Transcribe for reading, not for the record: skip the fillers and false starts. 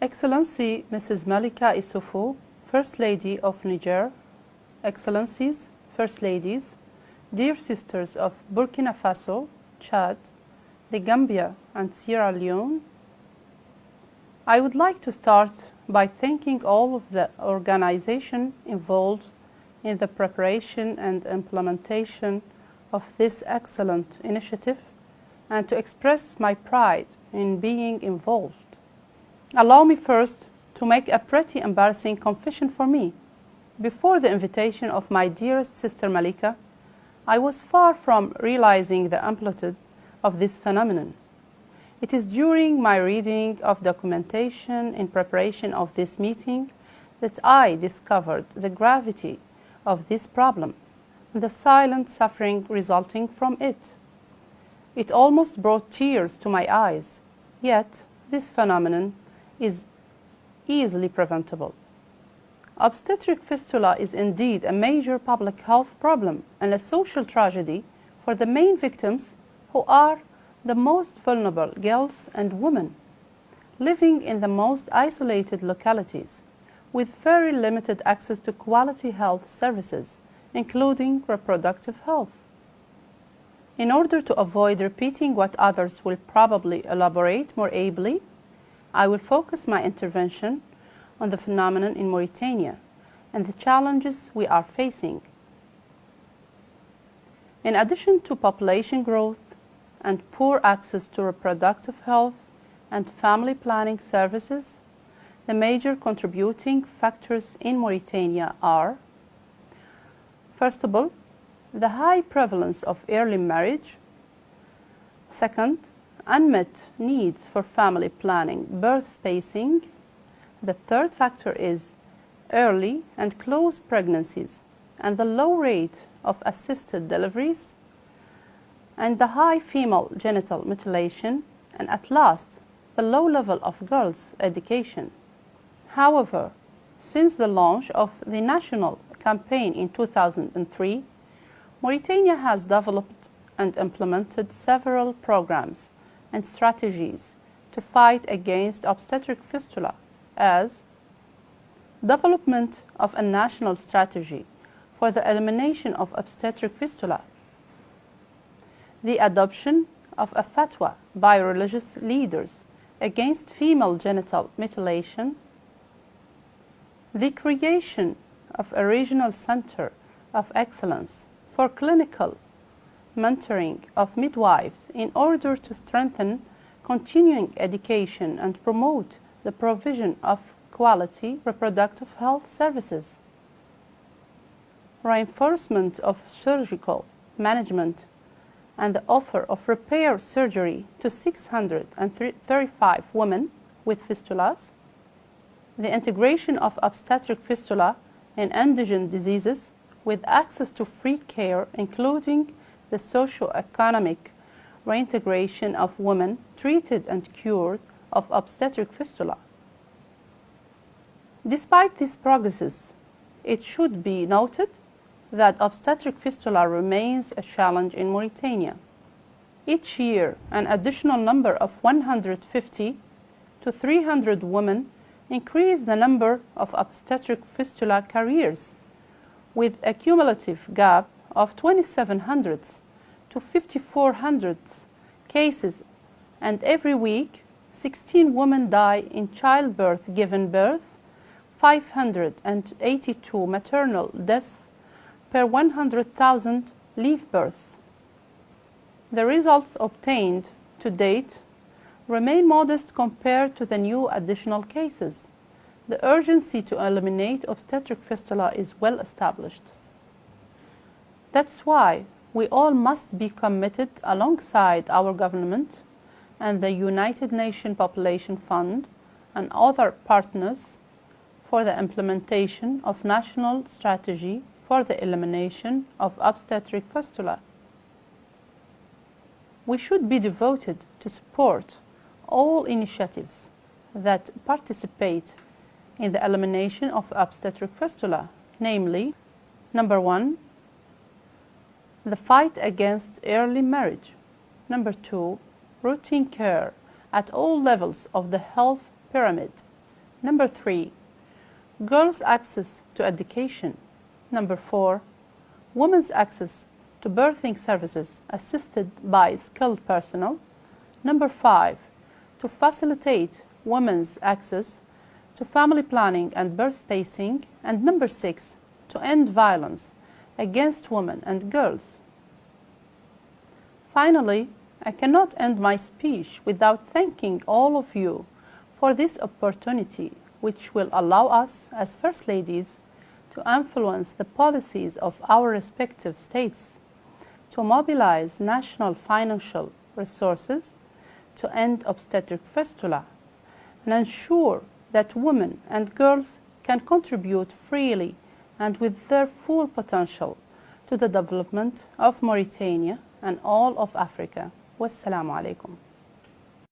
Excellency Mrs. Malika Issoufou, First Lady of Niger, Excellencies, First Ladies, dear sisters of Burkina Faso, Chad, the Gambia and Sierra Leone, I would like to start by thanking all of the organizations involved in the preparation and implementation of this excellent initiative and to express my pride in being involved. Allow me first to make a pretty embarrassing confession for me. Before the invitation of my dearest sister Malika, I was far from realizing the amplitude of this phenomenon. It is during my reading of documentation in preparation of this meeting that I discovered the gravity of this problem and the silent suffering resulting from it. It almost brought tears to my eyes, yet this phenomenon is easily preventable. Obstetric fistula is indeed a major public health problem and a social tragedy for the main victims, who are the most vulnerable girls and women living in the most isolated localities with very limited access to quality health services, including reproductive health. In order to avoid repeating what others will probably elaborate more ably, I will focus my intervention on the phenomenon in Mauritania and the challenges we are facing. In addition to population growth and poor access to reproductive health and family planning services, the major contributing factors in Mauritania are, first of all, the high prevalence of early marriage. Second, unmet needs for family planning, birth spacing. The third factor is early and close pregnancies and the low rate of assisted deliveries and the high female genital mutilation, and at last, the low level of girls' education. However, since the launch of the national campaign in 2003, Mauritania has developed and implemented several programs and strategies to fight against obstetric fistula, as development of a national strategy for the elimination of obstetric fistula, the adoption of a fatwa by religious leaders against female genital mutilation, the creation of a regional center of excellence for clinical mentoring of midwives in order to strengthen continuing education and promote the provision of quality reproductive health services, reinforcement of surgical management and the offer of repair surgery to 635 women with fistulas, the integration of obstetric fistula in indigent diseases with access to free care, including the socio-economic reintegration of women treated and cured of obstetric fistula. Despite these progresses, it should be noted that obstetric fistula remains a challenge in Mauritania. Each year, an additional number of 150 to 300 women increase the number of obstetric fistula careers, with a cumulative gap of 2,700 to 5,400 cases, and every week 16 women die in childbirth given birth, 582 maternal deaths per 100,000 live births. The results obtained to date remain modest compared to the new additional cases. The urgency to eliminate obstetric fistula is well established. That's why we all must be committed alongside our government and the United Nations Population Fund and other partners for the implementation of national strategy for the elimination of obstetric fistula. We should be devoted to support all initiatives that participate in the elimination of obstetric fistula, namely, number 1, the fight against early marriage. Number 2, routine care at all levels of the health pyramid. Number 3, girls' access to education. Number 4, women's access to birthing services assisted by skilled personnel. Number 5, to facilitate women's access to family planning and birth spacing. And number 6, to end violence against women and girls. Finally, I cannot end my speech without thanking all of you for this opportunity, which will allow us as First Ladies to influence the policies of our respective states, to mobilize national financial resources to end obstetric fistula, and ensure that women and girls can contribute freely and with their full potential to the development of Mauritania and all of Africa. Wassalamu alaikum.